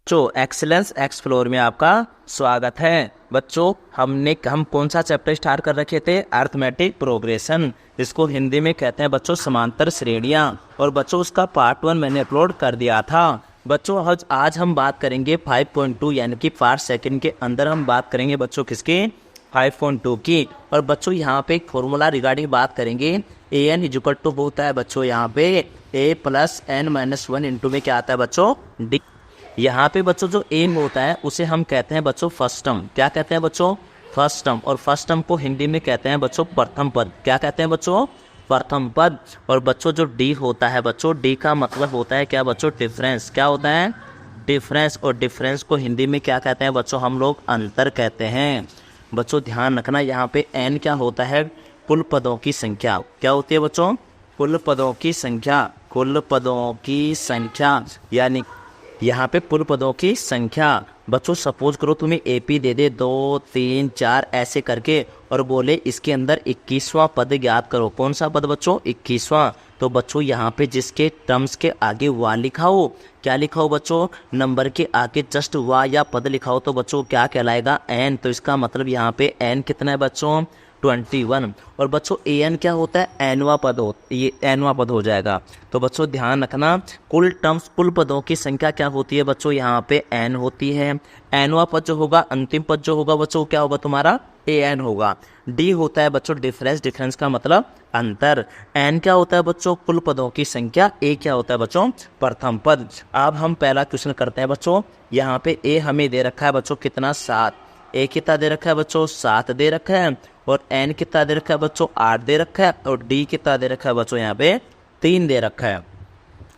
बच्चों excellence explore में आपका स्वागत है। बच्चों हम कौन सा चैप्टर स्टार्ट कर रखे थे? अरिथमेटिक प्रोग्रेशन, जिसको हिंदी में कहते हैं बच्चों समांतर श्रेणियां। और बच्चों उसका पार्ट 1 मैंने अपलोड कर दिया था। बच्चों आज हम बात करेंगे 5.2 यानी कि पार्ट सेकंड के अंदर हम बात करेंगे बच्चों किसकी? 5.2 की। और बच्चों यहाँ पे एक फॉर्मूला रिगार्डिंग बात करेंगे। ए एन इजुकल टू होता है बच्चों यहाँ पे ए प्लस एन माइनस 1 इंटू में क्या आता है बच्चों? डी। यहाँ पे बच्चों जो एम होता है उसे हम कहते हैं बच्चों फर्स्ट टर्म। क्या कहते हैं बच्चों? First term. और फर्स्ट टर्म को हिंदी में कहते हैं बच्चों प्रथम पद। क्या कहते हैं बच्चों? प्रथम पद। और बच्चों जो डी होता है बच्चों, डी का मतलब होता है क्या बच्चों? डिफरेंस। क्या होता है? डिफरेंस। और डिफरेंस को हिंदी में क्या कहते हैं बच्चों? हम लोग अंतर कहते हैं। बच्चों ध्यान रखना, यहाँ पे एन क्या होता है? कुल पदों की संख्या। क्या होती है बच्चों? कुल पदों की संख्या। कुल पदों की संख्या यानी यहाँ पे कुल पदों की संख्या। बच्चों सपोज करो तुम्हें एपी दे दे 2 3 4 ऐसे करके और बोले इसके अंदर 21वां पद ज्ञात करो। कौन सा पद बच्चों? 21वां। तो बच्चों यहाँ पे जिसके टर्म्स के आगे वा लिखा हो, क्या लिखा हो बच्चों? नंबर के आगे जस्ट वा या पद लिखा हो तो बच्चों क्या कहलाएगा? एन। तो इसका मतलब यहाँ पे एन कितना है बच्चों? 21। और बच्चों ए एन क्या होता है? एनवा पद ये एनवा पद हो जाएगा। तो बच्चों ध्यान रखना, कुल टर्म्स कुल पदों की संख्या क्या होती है बच्चों? यहाँ पे एन होती है। एनवा पद जो होगा, अंतिम पद जो होगा बच्चों क्या होगा तुम्हारा? ए एन होगा। डी होता है बच्चों डिफरेंस। डिफरेंस का मतलब अंतर। एन क्या होता है बच्चों? कुल पदों की संख्या। ए क्या होता है बच्चों? प्रथम पद। अब हम पहला क्वेश्चन करते हैं बच्चों। यहाँ पे ए हमें दे रखा है बच्चों कितना? 7। ए कितना दे रखा है बच्चों? 7 दे रखा है। और एन कितना दे रखा है बच्चों? 8 दे रखा है। और डी कितना दे रखा है बच्चों? यहाँ पे 3 दे रखा है।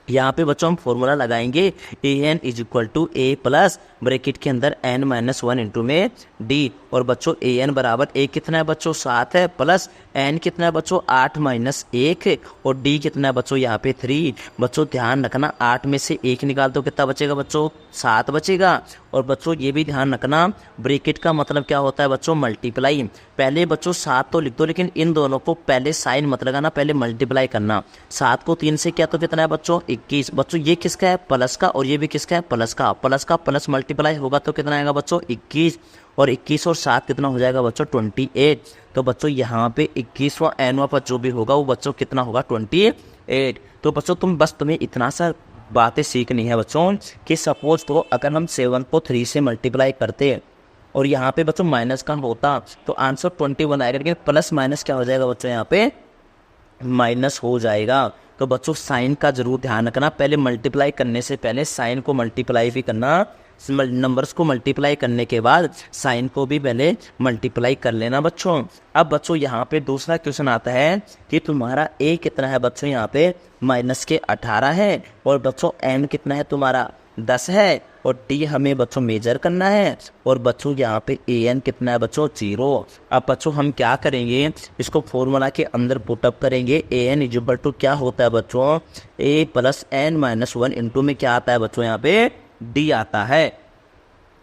यहाँ पे बच्चों हम फॉर्मूला लगाएंगे A N is equal to A plus bracket के अंदर एन माइनस 1 इंटू में डी। और बच्चों ए एन बराबर ए कितना है बच्चों? 7 है, प्लस एन कितना है बच्चों? 8 माइनस 1 है। और डी कितना है बच्चों? यहाँ पे 3। बच्चों ध्यान रखना 8 में से 1 निकाल तो कितना बचेगा बच्चों? 7 बचेगा। और बच्चों ये भी ध्यान रखना ब्रैकेट का मतलब क्या होता है बच्चों? मल्टीप्लाई। पहले बच्चों 7 तो लिख दो, लेकिन इन दोनों को पहले साइन मत लगाना, पहले मल्टीप्लाई करना। 7 को 3 से क्या तो कितना है बच्चों? 21। बच्चों ये किसका है? प्लस का। और ये भी किसका है? प्लस का। प्लस का प्लस मल्टीप्लाई होगा तो कितना आएगा बच्चों? 21। और 21 और 7 कितना हो जाएगा बच्चों? 28। तो बच्चों यहाँ पे 21वां एनवा पद जो भी होगा वो बच्चों कितना होगा? 28। तो बच्चों तुम्हें इतना सा बातें सीखनी है बच्चों कि सपोज तो अगर हम 7 को 3 से मल्टीप्लाई करते और यहाँ पे बच्चों माइनस का होता तो आंसर 21 आएगा, लेकिन प्लस माइनस क्या हो जाएगा बच्चों? यहाँ पे माइनस हो जाएगा। तो बच्चों साइन का जरूर ध्यान रखना, पहले मल्टीप्लाई करने से पहले साइन को मल्टीप्लाई भी करना। नंबर्स को मल्टीप्लाई करने के बाद साइन को भी पहले मल्टीप्लाई कर लेना बच्चों। अब बच्चों यहाँ पे दूसरा क्वेश्चन आता है कि तुम्हारा ए कितना है बच्चों? यहाँ पे माइनस के 18 है। और बच्चों एन कितना है तुम्हारा? 10 है। और टी हमें बच्चों मेजर करना है। और बच्चों यहाँ पे ए एन कितना है बच्चों? 0। अब बच्चों हम क्या करेंगे? इसको फॉर्मूला के अंदर पुटअप करेंगे। ए एन इक्वल टू क्या होता है बच्चों? ए प्लस एन माइनस 1 इंटू में क्या आता है बच्चों? यहाँ पे डी आता है।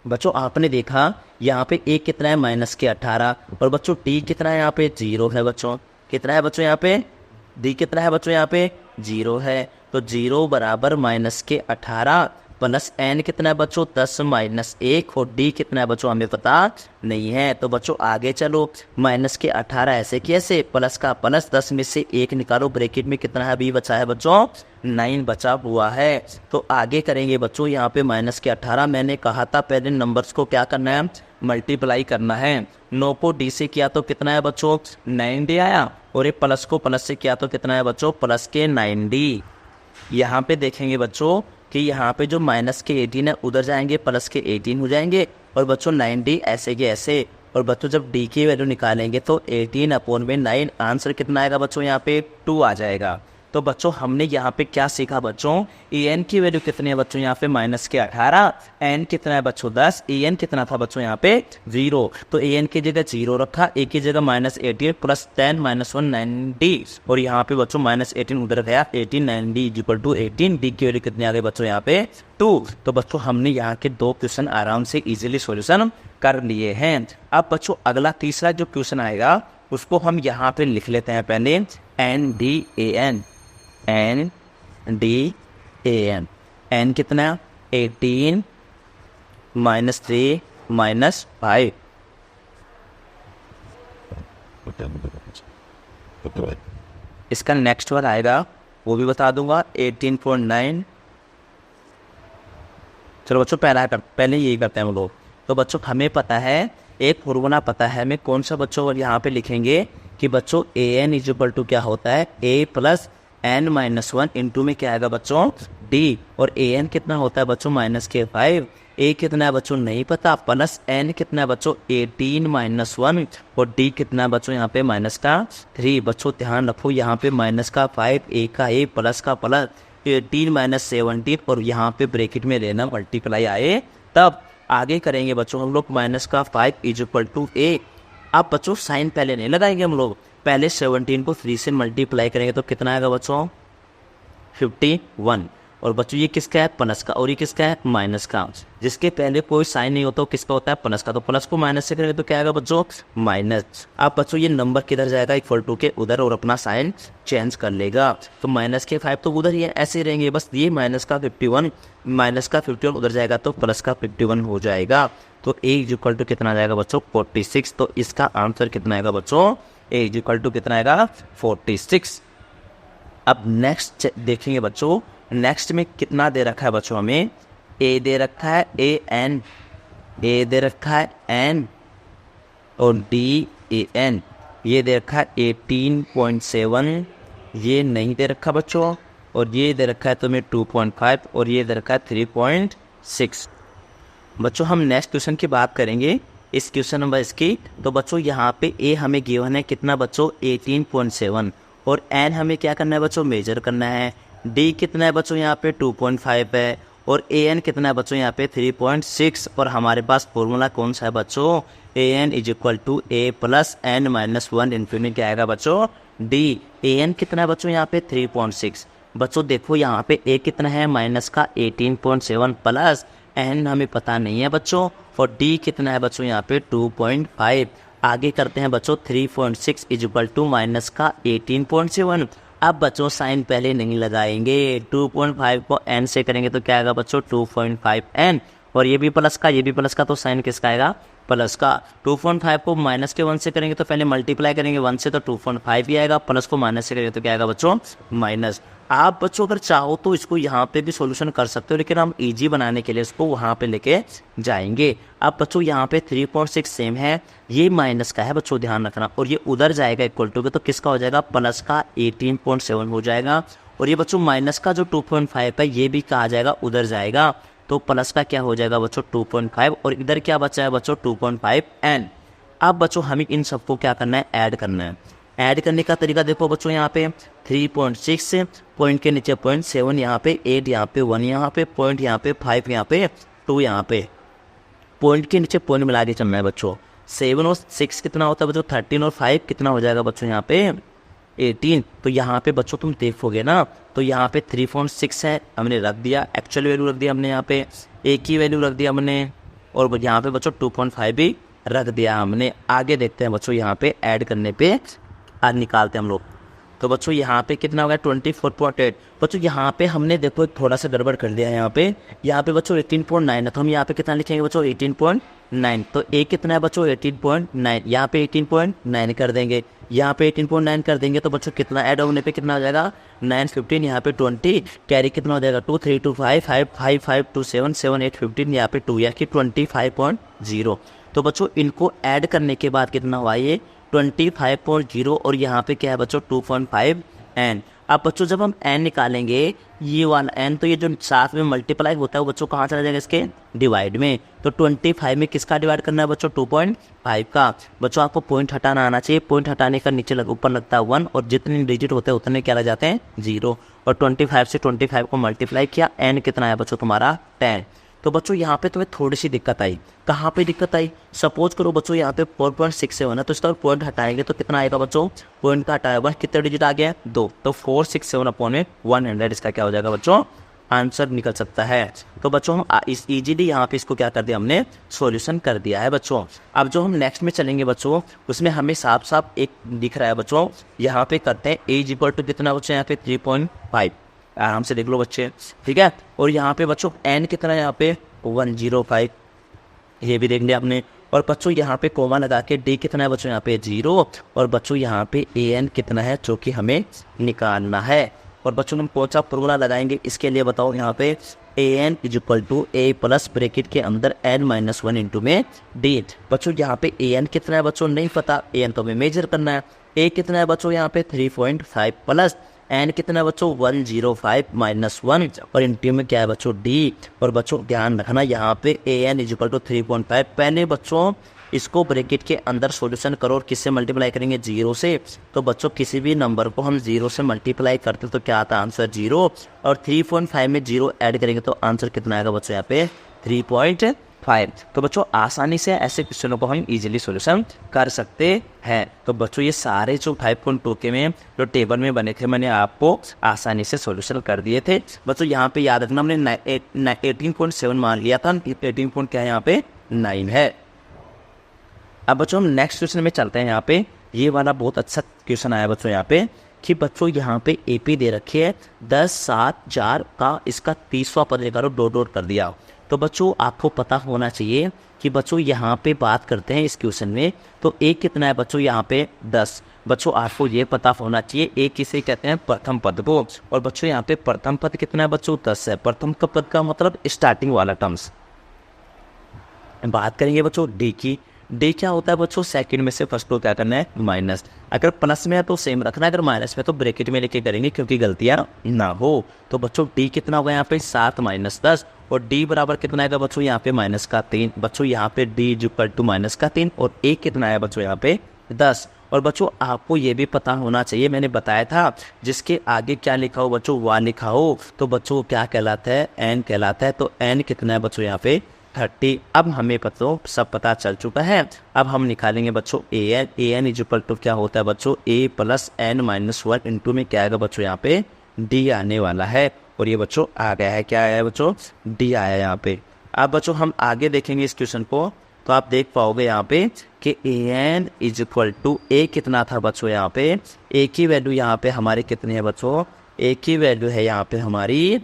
बच्चों आपने देखा यहाँ पे ए कितना है? माइनस के 18। और बच्चों टी कितना है? यहाँ पे 0 है बच्चों। कितना है बच्चों यहाँ पे? डी कितना है बच्चों? यहाँ पे 0 है। तो 0 बराबर माइनस के 18 प्लस एन कितना है बच्चों? 10 माइनस 1। और डी कितना है बच्चों? हमें पता नहीं है। तो बच्चों आगे चलो, माइनस के 18 ऐसे कैसे? प्लस का प्लस 10 में से 1 निकालो, ब्रैकेट में कितना है अभी बचा है बच्चों? 9 बचा हुआ है। तो आगे करेंगे बच्चों, यहाँ पे माइनस के 18 मैंने कहा था पहले नंबर्स को क्या करना है? मल्टीप्लाई करना है। 9 को डी से किया तो कितना है बच्चों? 9D आया। और ये प्लस को प्लस से किया तो कितना है बच्चों? प्लस के 9D। यहाँ पे देखेंगे बच्चों कि यहाँ पे जो माइनस के 18 है उधर जाएंगे, प्लस के 18 हो जाएंगे। और बच्चों 9D ऐसे के ऐसे। और बच्चों जब डी की वैल्यू निकालेंगे तो 18/9 आंसर कितना आएगा बच्चों? यहाँ पे 2 आ जाएगा। तो बच्चों हमने यहाँ पे क्या सीखा बच्चों? ए एन की वैल्यू कितनी है बच्चों? यहाँ पे माइनस के 18। एन कितना है बच्चों? 10। ए एन कितना था बच्चों? यहाँ पे 0। तो ए एन की जगह 0 रखा, ए की जगह माइनस 18 प्लस 10 माइनस 1 9D। और यहाँ पे बच्चों माइनस 18 उधर गया, 18 9D इक्वल टू 18। डी की वैल्यू कितनी आ गई बच्चों? यहाँ पे 2। तो बच्चों हमने यहाँ के 2 क्वेश्चन आराम से इजीली सॉल्यूशन कर लिए हैं। अब बच्चों अगला तीसरा जो क्वेश्चन आएगा उसको हम यहाँ पे लिख लेते हैं पहले। NDAN NDAN एन कितना? 18 -3 -5। इसका नेक्स्ट वाला आएगा वो भी बता दूंगा 18.9। चलो बच्चों पहले यही करते हैं हम लोग। तो बच्चों हमें पता है एक फॉर्मूला पता है हमें कौन सा बच्चों यहाँ पे लिखेंगे कि बच्चों an इक्वल टू क्या होता है a प्लस n-1 इंटू में क्या आएगा बच्चों d। और an कितना होता है बच्चों -5। a कितना है बच्चों नहीं पता, प्लस n कितना है बच्चों 18 -1 और d कितना है बच्चों यहाँ पे -3। बच्चों ध्यान रखो यहाँ पे -5 a का a प्लस का प्लस 18 - 17 और यहाँ पे ब्रैकेट में लेना मल्टीप्लाई आए तब आगे करेंगे बच्चों हम लोग -5 इक्वल टू a। अब बच्चों साइन पहले नहीं लगाएंगे हम लोग, पहले 17 को 3 से मल्टीप्लाई करेंगे तो कितना आएगा बच्चों 51। और बच्चों ये किसका है प्लस का और ये किसका है माइनस का। जिसके पहले कोई साइन नहीं होता किसका होता है प्लस का, तो प्लस को माइनस से करेंगे तो क्या आएगा बच्चों माइनस। अब बच्चों ये नंबर किधर जाएगा इक्वल टू के उधर और अपना साइन चेंज कर लेगा। तो -5 तो उधर ही है ऐसे ही रहेंगे, बस ये -51 उधर जाएगा तो प्लस का 51 हो जाएगा। तो a इक्वल टू कितना जाएगा बच्चों 46। तो इसका आंसर कितना आएगा बच्चों a इक्वल टू कितना आएगा 46। अब नेक्स्ट देखेंगे बच्चों, नेक्स्ट में कितना दे रखा है बच्चों हमें a दे रखा है a दे रखा है n और DAN ये दे रखा है 18.7, ये नहीं दे रखा बच्चों, और ये दे रखा है तुम्हें 2.5 और ये दे रखा है 3.6। बच्चों हम नेक्स्ट क्वेश्चन की बात करेंगे इस क्वेश्चन नंबर इसकी। तो बच्चों यहाँ पे a हमें गिवन है कितना बच्चों 18.7 और n हमें क्या करना है बच्चों मेजर करना है। d कितना है बच्चों यहाँ पे 2.5 है और an कितना है बच्चों यहाँ पे 3.6। और हमारे पास फॉर्मूला कौन सा है बच्चों an is equal to a plus n-1 infinity क्या आएगा बच्चों d। an कितना है बच्चों यहाँ पे 3.6। बच्चों देखो यहाँ पे a कितना है माइनस का 18.7 प्लस n हमें पता नहीं है बच्चों, और d कितना है बच्चों यहाँ पे 2.5। आगे करते हैं बच्चों 3.6 इज इक्वल टू माइनस का 18.7। अब बच्चों साइन पहले नहीं लगाएंगे, 2.5 को n से करेंगे तो क्या आएगा बच्चों 2.5n और ये भी प्लस का तो साइन किसका आएगा प्लस का। 2.5 को माइनस के 1 से करेंगे तो पहले मल्टीप्लाई करेंगे 1 से तो 2.5 ही आएगा, प्लस को माइनस से करेंगे तो क्या आएगा बच्चों माइनस। आप बच्चों अगर चाहो तो इसको यहाँ पे भी सॉल्यूशन कर सकते हो, लेकिन हम इजी बनाने के लिए इसको वहाँ पे लेके जाएंगे। अब बच्चों यहाँ पे 3.6 सेम है, ये माइनस का है बच्चों ध्यान रखना, और ये उधर जाएगा इक्वल टू के तो किसका हो जाएगा प्लस का 18.7 हो जाएगा। और ये बच्चों माइनस का जो 2.5 है ये भी कहा जाएगा उधर जाएगा तो प्लस का क्या हो जाएगा बच्चों 2.5 और इधर क्या बचा है बच्चों 2.5n। अब बच्चों हमें इन सबको क्या करना है ऐड करना है। ऐड करने का तरीका देखो बच्चों यहाँ पे 3.6 पॉइंट के नीचे 0.7 यहाँ पे 8 यहाँ पे 1 यहाँ पे पॉइंट यहाँ पे 5 यहाँ पे 2 यहाँ पे पॉइंट के नीचे पॉइंट मिला के चलना है बच्चों। 7 और 6 कितना होता है बच्चों 13 और 5 कितना हो जाएगा बच्चों यहाँ पे 18। तो यहाँ पे बच्चों तुम देखोगे ना तो यहाँ पे 3.6 है हमने रख दिया, एक्चुअल वैल्यू रख दिया हमने यहाँ पे, एक ही वैल्यू रख दिया हमने, और यहाँ पे बच्चों 2.5 भी रख दिया हमने। आगे देखते हैं बच्चों यहाँ पे ऐड करने पे आज निकालते हैं हम लोग। तो बच्चों यहाँ पे कितना हो गया 24.8। बच्चों यहाँ पे हमने देखो एक थोड़ा सा गड़बड़ कर दिया है यहाँ पे बच्चों 18.9 है तो हम यहाँ पे कितना लिखेंगे बच्चों 18.9। तो a कितना है बच्चों 18.9, यहाँ पे 18.9 कर देंगे, यहाँ पे 18.9 कर देंगे तो बच्चों कितना ऐड होने पे कितना हो जाएगा 9 15 यहाँ पे 20 कैरी कितना हो जाएगा 2 3 2 5 5 5 5 2 7 7 8 15 यहाँ पे 2 या कि 25.0। तो बच्चों इनको ऐड करने के बाद कितना हुआ ये 25.0 और यहाँ पे क्या है बच्चों 2.5n। अब बच्चों जब हम n निकालेंगे ये वाला n तो ये जो साथ में मल्टीप्लाई होता है वो बच्चों कहाँ चला जाएगा इसके डिवाइड में। तो 25 में किसका डिवाइड करना है बच्चों 2.5 का। बच्चों आपको पॉइंट हटाना आना चाहिए, पॉइंट हटाने का नीचे ऊपर लगता है 1 और जितने डिजिट होते हैं उतने क्या लग जाते हैं 0। और 25 से 25 को मल्टीप्लाई किया, n कितना है बच्चों तुम्हारा 10। तो बच्चों यहाँ पे तुम्हें थोड़ी सी दिक्कत आई, कहाँ पे दिक्कत आई सपोज करो बच्चों यहाँ पे 4.67 है तो इसका पॉइंट हटाएंगे तो कितना आएगा बच्चों पॉइंट का हटाया बस कितने डिजिट आ गया 2 तो 467 अपॉन में 100 इसका क्या हो जाएगा बच्चों आंसर निकल सकता है। तो बच्चों हम इस इजीली यहाँ पे इसको क्या कर दिया हमने सॉल्यूशन कर दिया है बच्चों। अब जो हम नेक्स्ट में चलेंगे बच्चों उसमें हमें साफ साफ एक दिख रहा है बच्चों, यहाँ पे करते हैं a इक्वल टू कितना बच्चों यहाँ पे 3.5 आराम से देख लो बच्चे ठीक है। और यहाँ पे बच्चों n कितना है यहाँ पे 105 ये भी देख लिया आपने। और बच्चों यहाँ पे कोमा लगा के डी कितना है बच्चों यहाँ पे 0, और बच्चों यहाँ पे ए एन कितना है जो कि हमें निकालना है। और बच्चों हम कौन सा फॉर्मूला लगाएंगे इसके लिए बताओ, यहाँ पे A N is equal to A plus bracket के अंदर एन माइनस 1 इंटू में डी। बच्चों यहाँ पे ए एन कितना है बच्चों नहीं पता, ए एन तो हमें मेजर करना है। ए कितना है बच्चों यहाँ पे 3.5 प्लस एन कितना है बच्चों 105 माइनस 1, और इंटू में क्या है बच्चों डी। और बच्चों ध्यान रखना यहाँ पे A N is equal to 3.5, पहले बच्चों इसको ब्रैकेट के अंदर सॉल्यूशन करो और किससे मल्टीप्लाई करेंगे 0 से। तो बच्चों किसी भी नंबर को हम 0 से मल्टीप्लाई करते तो क्या आता है आंसर 0, और 3.5 में 0 ऐड करेंगे तो आंसर कितना आएगा बच्चों यहाँ पे 3.5। तो बच्चों आसानी से ऐसे क्वेश्चनों को हम इजीली सॉल्यूशन कर सकते हैं। तो बच्चों ये सारे जो 5.2 के में जो टेबल में बने थे मैंने आपको आसानी से सॉल्यूशन कर दिए थे। बच्चों यहाँ पे याद रखना हमने 18.7 मान लिया था, 18 पॉइंट क्या है यहाँ पे 9 है। अब बच्चों हम नेक्स्ट क्वेश्चन में चलते हैं। यहाँ पे ये वाला बहुत अच्छा क्वेश्चन आया बच्चों यहाँ पे कि बच्चों यहाँ पे एपी दे रखी है 10, 7, 4 का इसका 30वां पद निकालो, डॉट डॉट कर दिया। तो बच्चों आपको पता होना चाहिए कि बच्चों यहाँ पे बात करते हैं इस क्वेश्चन में, तो ए कितना है बच्चों यहाँ पे 10। बच्चों आपको ये पता होना चाहिए ए किसे कहते हैं प्रथम पद को, और बच्चों यहाँ पे प्रथम पद कितना है बच्चों 10 है। प्रथम पद का मतलब स्टार्टिंग वाला टर्म्स। बात करेंगे बच्चों डी की, डी क्या होता है बच्चों सेकंड में से फर्स्ट को क्या करना है माइनस, अगर प्लस में है तो सेम रखना है, अगर माइनस में तो ब्रैकेट में लेके करेंगे क्योंकि गलतियां ना हो। तो बच्चों डी कितना होगा यहाँ पे 7 माइनस 10, और डी बराबर कितना आएगा बच्चों यहाँ पे माइनस का 3। बच्चों यहाँ पे D is equal to minus का 3, और ए कितना है बच्चों यहाँ पे 10। और बच्चों आपको ये भी पता होना चाहिए, मैंने बताया था जिसके आगे क्या लिखा हो बच्चों वा लिखा हो तो बच्चों क्या कहलाता है एन कहलाता है। तो एन कितना है बच्चों यहाँ पे 30। अब हमें बच्चों सब पता चल चुका है। अब हम निकालेंगे बच्चों A N is equal to क्या होता है बच्चों ए प्लस एन माइनस 1 इंटू में क्या आएगा बच्चों यहाँ पे डी आने वाला है, और ये बच्चों आ गया है, क्या आया है बच्चों डी आया यहाँ पे। अब बच्चों हम आगे देखेंगे इस क्वेश्चन को, तो आप देख पाओगे यहाँ पे कि ए एन इज इक्वल टू ए कितना था बच्चों यहाँ पे, ए की वैल्यू यहाँ पे हमारी कितनी है बच्चों, ए की वैल्यू है यहाँ पे हमारी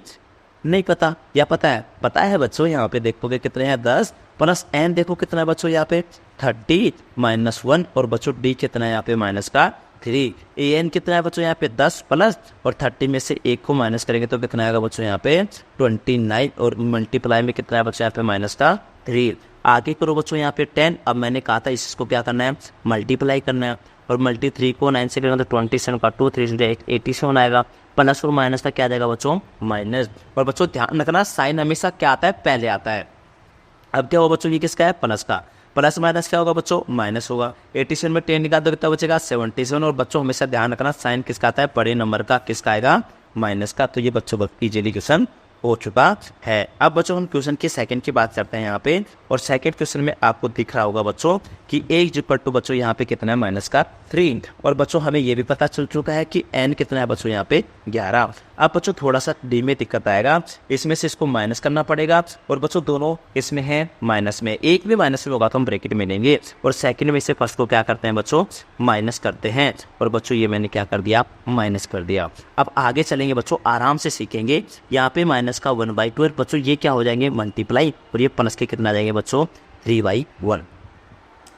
नहीं पता या पता है, पता है बच्चों यहाँ पे देखोगे कितने हैं 10 प्लस एन देखो कितना है बच्चों यहाँ पे 30 माइनस 1, और बच्चों डी कितना है यहाँ पे माइनस का 3। ए एन कितना है बच्चों यहाँ पे 10 प्लस, और 30 में से एक को माइनस करेंगे तो कितना आएगा बच्चों यहाँ पे 29, और मल्टीप्लाई में कितना है बच्चों यहाँ पे माइनस का 3। आगे करो बच्चों यहाँ पे 10। अब मैंने कहा था इसको क्या करना है मल्टीप्लाई करना है, और मल्टी 3 को 9 से करेंगे तो 27 का 2 3 87 आएगा, प्लस और माइनस का क्या जाएगा बच्चों माइनस। और बच्चों ध्यान रखना साइन हमेशा क्या आता है पहले आता है। अब क्या होगा बच्चों ये किसका है प्लस का, प्लस माइनस क्या होगा बच्चों माइनस होगा। 87 में 10 निकाल दो कितना बचेगा 77, और बच्चों हमेशा ध्यान रखना साइन किसका आता है बड़े नंबर का, किसका आएगा माइनस का। तो ये बच्चों इजीली क्वेश्चन हो चुका है। अब बच्चों हम क्वेश्चन के सेकंड की बात करते हैं यहाँ पे, और सेकंड क्वेश्चन में आपको दिख रहा होगा बच्चों कि ए इज इक्वल टू बच्चों यहाँ पे कितना है माइनस का 3, और बच्चों हमें ये भी पता चल चुका है कि एन कितना है बच्चों यहाँ पे 11। अब बच्चों थोड़ा सा डी में दिक्कत आएगा, इसमें से इसको माइनस करना पड़ेगा, और बच्चों दोनों इसमें है माइनस में, एक भी माइनस में होगा तो हम ब्रैकेट में लेंगे, और सेकंड में से फर्स्ट को क्या करते हैं बच्चों माइनस करते हैं, और बच्चों ये मैंने क्या कर दिया माइनस कर दिया। अब आगे चलेंगे बच्चों आराम से सीखेंगे। यहाँ पे माइनस का 1/2 बच्चों ये क्या हो जाएंगे मल्टीप्लाई, और ये प्लस के कितना आ जाएंगे बच्चों 3/1।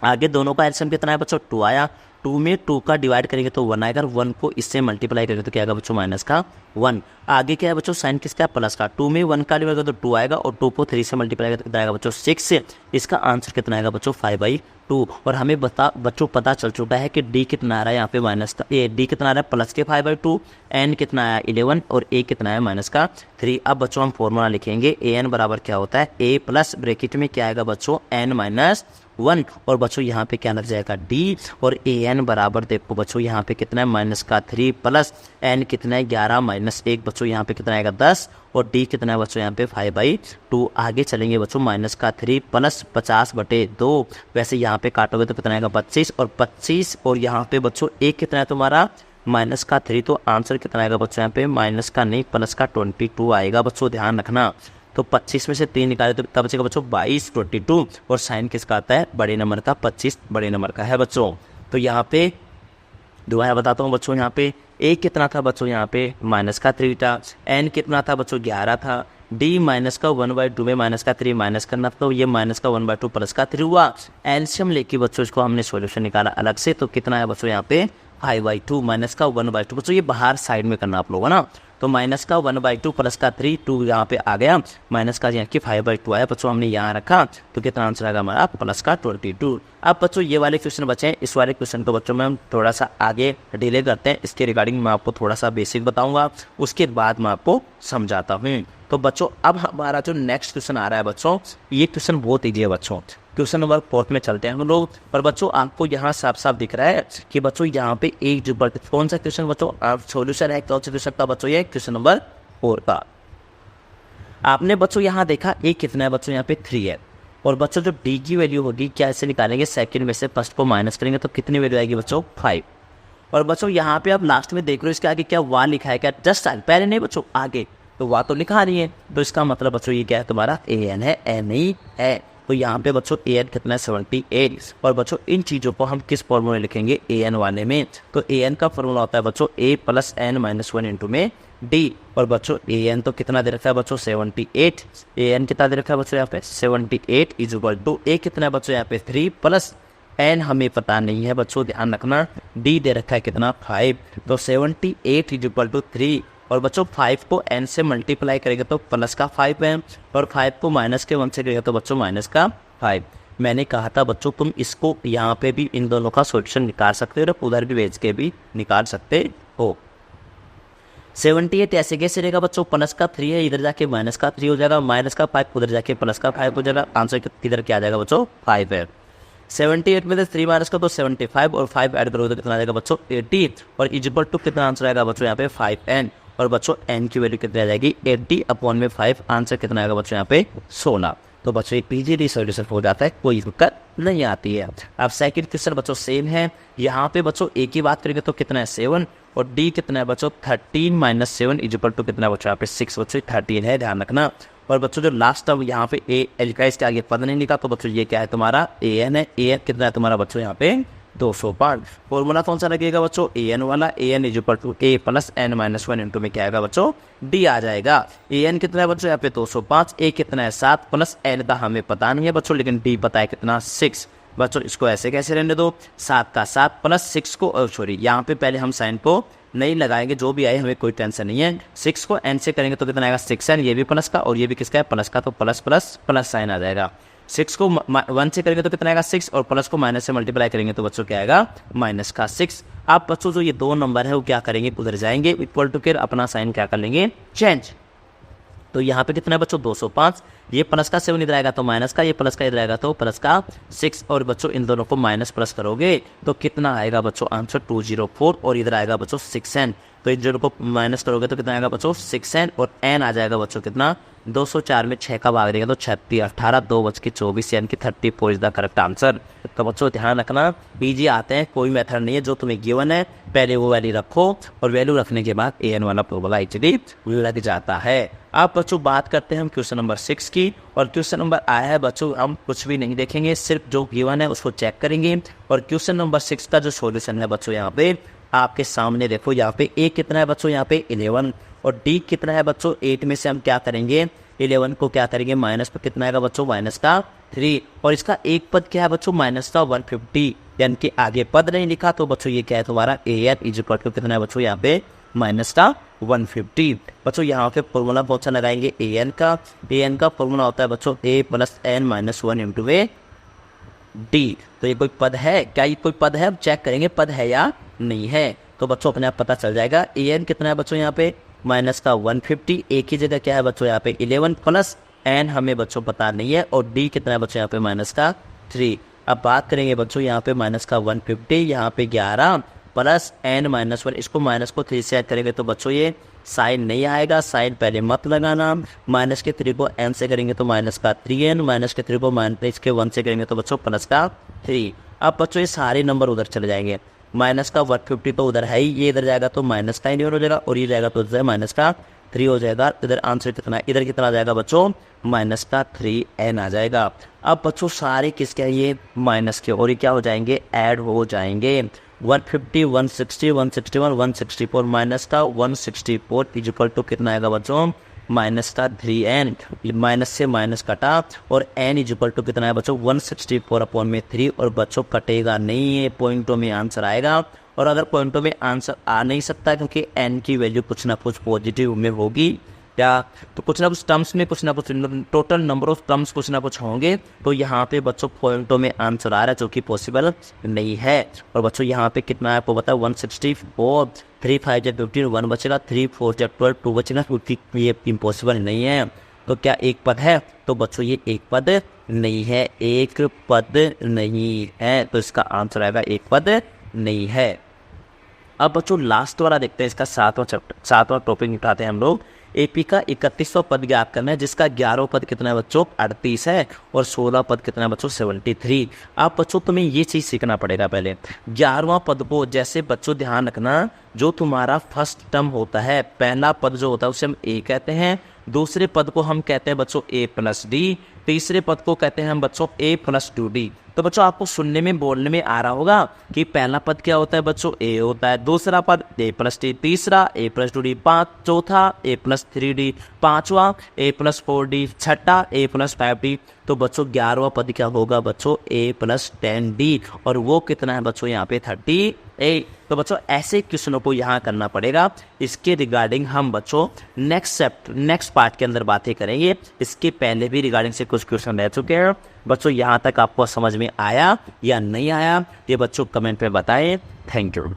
आगे दोनों का एलसीएम कितना है बच्चों 2 आया, 2 में 2 का डिवाइड करेंगे तो 1 आएगा, 1 को इससे मल्टीप्लाई करेंगे तो क्या आएगा बच्चों माइनस का 1। आगे क्या है बच्चों साइन किसका प्लस का, 2 में 1 का डिवाइड करेंगे तो 2 आएगा, और 2 को 3 से मल्टीप्लाई करेंगे तो कितना आएगा बच्चों 6। इसका आंसर कितना आएगा बच्चों 5/2। और हमें बच्चों पता चल चुका है कि डी कितना आ रहा है यहाँ पे माइनस का, डी कितना आ रहा है प्लस के 5/2, एन कितना आया 11, और ए कितना है माइनस का 3। अब बच्चों हम फॉर्मूला लिखेंगे ए एन बराबर क्या होता है ए प्लस ब्रैकेट में क्या आएगा बच्चों एन माइनस 1, और बच्चों यहाँ पे क्या लग जाएगा डी, और ए एन बराबर देखो बच्चों यहाँ पे कितना है माइनस का 3 प्लस एन कितना है 11 माइनस 1, बच्चों यहाँ पे कितना आएगा 10, और डी कितना है बच्चों यहाँ पे 5/2। आगे चलेंगे बच्चों माइनस का 3 प्लस 50/2, वैसे यहाँ पे काटोगे तो कितना आएगा 25, और 25, और यहाँ पे बच्चों एक कितना है तुम्हारा माइनस का 3, तो आंसर कितना आएगा बच्चों यहाँ पे माइनस का नहीं प्लस का 22 आएगा। बच्चों ध्यान रखना, तो 25 में से 3 निकाले तो तब बचेगा बच्चों 22 22, और साइन किसका आता है बड़े नंबर का 25 बड़े नंबर का है बच्चों। तो यहाँ पे दोबारा बताता हूँ बच्चों, यहाँ पे ए कितना था बच्चों यहाँ पे माइनस का 3 था, एन कितना था बच्चों 11 था, डी माइनस का 1/2 में माइनस का 3 माइनस करना, तो ये माइनस का 1/2 प्लस का 3 हुआ। एलसीएम लेके बच्चों इसको हमने सॉल्यूशन निकाला अलग से, तो कितना है बच्चों यहाँ पे 5/2 माइनस का 1/2। बच्चों ये बाहर साइड में करना आप लोगों ना, तो माइनस का 1/2 प्लस का 3 2 यहाँ पे आ गया, माइनस का यहाँ की 5/2 आया बच्चों, हमने यहाँ रखा, तो कितना आंसर आएगा हमारा प्लस का 22। अब बच्चों ये वाले क्वेश्चन बचे हैं, इस वाले क्वेश्चन को बच्चों में हम थोड़ा सा आगे डिले करते हैं, इसके रिगार्डिंग मैं आपको थोड़ा सा बेसिक बताऊंगा, उसके बाद मैं आपको समझाता हूँ। तो बच्चों अब हमारा जो नेक्स्ट क्वेश्चन आ रहा है बच्चों, ये क्वेश्चन बहुत ईजी है बच्चों। क्वेश्चन नंबर 4 में चलते हैं हम लोग। पर बच्चों आपको यहाँ साफ साफ दिख रहा है कि बच्चों यहाँ पे एक जो कौन सा क्वेश्चन बच्चों आप सॉल्यूशन है कौन सा क्वेश्चन का बच्चों, ये क्वेश्चन नंबर 4 का। आपने बच्चों यहाँ देखा ए कितना है बच्चों, यहाँ पे 3 है, और बच्चों जो डी की वैल्यू होगी क्या ऐसे निकालेंगे, सेकंड में से फर्स्ट को माइनस करेंगे तो कितनी वैल्यू आएगी बच्चों 5। और बच्चों यहाँ पे आप लास्ट में देख रहे हो इसके आगे क्या वा लिखा है, क्या जस्ट पहले नहीं बच्चों आगे, तो वा तो लिखा नहीं है, तो इसका मतलब बच्चों ये क्या है तुम्हारा ए एन है, एन ही है। तो यहाँ पे बच्चों ए एन कितना है 78। और बच्चों इन चीज़ों को हम किस फॉर्मूले लिखेंगे ए एन वाले में, तो ए एन का फॉर्मूला होता है बच्चों ए प्लस एन माइनस 1 इंटू में डी। और बच्चों ए एन तो कितना दे रखा है बच्चों 78, ए एन कितना दे रखा है बच्चों यहाँ पे 78 इज इक्वल टू ए कितना है बच्चों यहाँ पे 3 प्लस एन हमें पता नहीं है बच्चों, ध्यान रखना, डी दे रखा है कितना 5, तो 78 इज इक्वल टू 3। और बच्चों 5 को n से मल्टीप्लाई करेंगे तो प्लस का 5 है, और 5 को माइनस के 1 से करेंगे तो बच्चों माइनस का 5। मैंने कहा था बच्चों तुम इसको यहाँ पे भी इन दोनों का सॉल्यूशन निकाल सकते हो, और उधर भी भेज के भी निकाल सकते हो। 78 ऐसे कैसे रहेगा बच्चों, प्लस का 3 है, इधर जाके माइनस का 3 हो जाएगा, माइनस का 5 उधर जाके प्लस का 5 हो जाएगा, आंसर किधर क्या आ जाएगा बच्चों 5 है। 78 में से 3 माइनस का तो 75, और 5 ऐड करोगे तो कितना आ जाएगा बच्चों 80, और इक्वल टू कितना आंसर आएगा बच्चों यहाँ पे 5n। और बच्चों n की वैल्यू कितनी आ जाएगी 80/5, आंसर कितना आएगा बच्चों यहाँ पे 16। तो बच्चों एक इजीली सॉल्यूशन हो जाता है, कोई दिक्कत नहीं आती है। अब सेकंड क्वेश्चन बच्चों सेम है, यहाँ पे बच्चों ए की बात करेंगे तो कितना है 7, और डी कितना है बच्चों 13 माइनस 7 इक्वल टू कितना है बच्चों यहाँ पे 6, बच्चों 13 है, ध्यान रखना। और बच्चों जो लास्ट अब यहाँ पे ए एल का इसके आगे पद नहीं लिखा, तो बच्चों ये क्या है तुम्हारा ए एन है, ए एन कितना है तुम्हारा बच्चों यहाँ पे 205। फॉर्मूला कौन सा लगेगा बच्चों ए एन वाला, A N is equal to A plus N minus 1 into में क्या आएगा बच्चों डी आ जाएगा। ए एन कितना है बच्चों यहाँ पे 205, ए कितना है 7 प्लस एन का हमें पता नहीं है बच्चों, लेकिन डी पता है कितना 6। बच्चों इसको ऐसे कैसे रहने दो, 7 का 7 प्लस 6 को सॉरी यहाँ पे पहले हम साइन को नहीं लगाएंगे, जो भी आए हमें कोई टेंशन नहीं है। 6 को n से करेंगे तो कितना आएगा 6n, ये भी प्लस का और ये भी किसका है प्लस का, तो प्लस प्लस प्लस साइन आ जाएगा। 6 को 1 से करेंगे तो कितना आएगा 6, और प्लस को माइनस से मल्टीप्लाई करेंगे तो बच्चों क्या आएगा माइनस का 6। आप बच्चों जो ये दो नंबर है वो क्या करेंगे उधर जाएंगे, इक्वल टू के अपना साइन क्या कर लेंगे चेंज। तो यहाँ पे कितना है बच्चों 205, ये प्लस का 7 इधर आएगा तो माइनस का, ये प्लस का इधर आएगा तो प्लस का 6, और बच्चों इन दोनों को माइनस प्लस करोगे तो कितना आएगा बच्चों आंसर 204, और इधर आएगा बच्चों 6n, तो इन दोनों को माइनस करोगे तो कितना आएगा बच्चों 6n, और n आ जाएगा बच्चों कितना 204 में 6 का भाग देगा तो 36 18 2 बच के 24 यानी कि 34 इज द करेक्ट आंसर। तो बच्चों ध्यान रखना पीजी आते हैं, कोई मेथड नहीं है, जो तुम्हें गिवन है पहले वो वैल्यू रखो, और वैल्यू रखने के बाद an वाला फॉर्मूला इजीली लग जाता है। अब बच्चों बात करते हैं हम क्वेश्चन नंबर 6 की, और क्वेश्चन नंबर आया है बच्चों हम कुछ भी नहीं देखेंगे, सिर्फ जो गिवन है उसको चेक करेंगे। और क्वेश्चन नंबर 6 का जो सॉल्यूशन है बच्चों यहाँ पे आपके सामने देखो, यहाँ पे a कितना है बच्चों यहाँ पे 11, और d कितना है बच्चों 8 में से हम क्या करेंगे 11 को क्या करेंगे माइनस पर कितना आएगा बच्चों माइनस का 3, और इसका एक पद क्या है बच्चों माइनस का 150, यानी कि आगे पद नहीं लिखा, तो बच्चों ये क्या है तुम्हारा an इज इक्वल टू कितना है बच्चों यहाँ पे माइनस का 150। बच्चों यहाँ पे फॉर्मूला बहुत सा लगाएंगे an का फॉर्मूला होता है बच्चों a plus n minus 1 into A D. तो ये कोई पद है क्या, ये कोई पद है, अब चेक करेंगे पद है या नहीं है, तो बच्चों अपने आप पता चल जाएगा। an कितना है बच्चों यहाँ पे माइनस का 150, a की जगह क्या है बच्चों यहाँ पे 11 प्लस n हमें बच्चों पता नहीं है, और d कितना है बच्चों यहाँ पे माइनस का 3। अब बात करेंगे बच्चों यहाँ पे माइनस का 150, यहाँ पे 11 प्लस n माइनस 1, इसको माइनस को 3 से ऐड करेंगे तो बच्चों ये साइन नहीं आएगा, साइन पहले मत लगाना। माइनस के 3 को n से करेंगे तो माइनस का 3n, माइनस के 3 को माइनस के 1 से करेंगे तो बच्चों प्लस का 3। अब बच्चों ये सारे नंबर उधर चले जाएंगे, माइनस का 150 तो उधर है ही, ये इधर जाएगा तो माइनस का 9 हो जाएगा, और ये जाएगा तो इधर माइनस का 3 हो जाएगा। इधर आंसर कितना, इधर कितना आ जाएगा बच्चों माइनस का 3n आ जाएगा। अब बच्चों सारे किसके हैं ये माइनस के, और ये क्या हो जाएंगे ऐड हो जाएंगे। 150 160 161 164 माइनस का 164 इक्वल टू कितना आएगा बच्चों माइनस का 3n, माइनस से माइनस कटा और n इज इक्वल टू कितना है बच्चों 164/3 और बच्चों कटेगा नहीं है, पॉइंटों में आंसर आएगा। और अगर पॉइंटों में आंसर आ नहीं सकता क्योंकि n की वैल्यू कुछ ना कुछ पॉजिटिव में होगी क्या, तो कुछ ना कुछ टर्म्स में कुछ ना कुछ टोटल नंबर ऑफ टर्म्स कुछ ना कुछ होंगे, तो यहाँ पे बच्चों पॉइंटों में आंसर आ रहा है जो कि पॉसिबल नहीं है। और बच्चों यहाँ पे कितना है आपको बताया 164, 3 5 जा 15, 1 बचेगा, 3 4 जा 12, 2 बचेगा, क्योंकि ये इम्पॉसिबल नहीं है। तो क्या एक पद है, तो बच्चों ये एक पद नहीं है, एक पद नहीं है, तो इसका आंसर आएगा एक पद नहीं है। अब बच्चों लास्ट वाला देखते हैं, इसका 7वां टॉपिक उठाते हैं हम लोग। एपी का 31वां पद ज्ञात करना है, जिसका 11वां पद कितना है बच्चों 38 है और 16वां पद कितना है बच्चों 73। आप बच्चों तुम्हें ये चीज़ सीखना पड़ेगा पहले। 11वां पद को जैसे बच्चों ध्यान रखना, जो तुम्हारा फर्स्ट टर्म होता है, पहला पद जो होता है उसे हम ए कहते हैं, दूसरे पद को हम कहते हैं बच्चों a + d, तीसरे पद को कहते हैं हम बच्चों a + 2d। तो बच्चों आपको सुनने में बोलने में आ रहा होगा कि पहला पद क्या होता है बच्चों a होता है, दूसरा पद a + d, तीसरा a + 2d, चौथा a + 3d, पांचवा a + 4d, छठा a + 5d। तो बच्चों 11वां पद क्या होगा बच्चों a + 10d, और वो कितना है बच्चों यहाँ पे 38। तो बच्चों ऐसे क्वेश्चनों को यहाँ करना पड़ेगा। इसके रिगार्डिंग हम बच्चों नेक्स्ट पार्ट के अंदर बातें करेंगे। इसके पहले भी रिगार्डिंग से कुछ क्वेश्चन रह चुके हैं बच्चों। यहाँ तक आपको समझ में आया या नहीं आया, ये बच्चों कमेंट में बताएं। Thank you.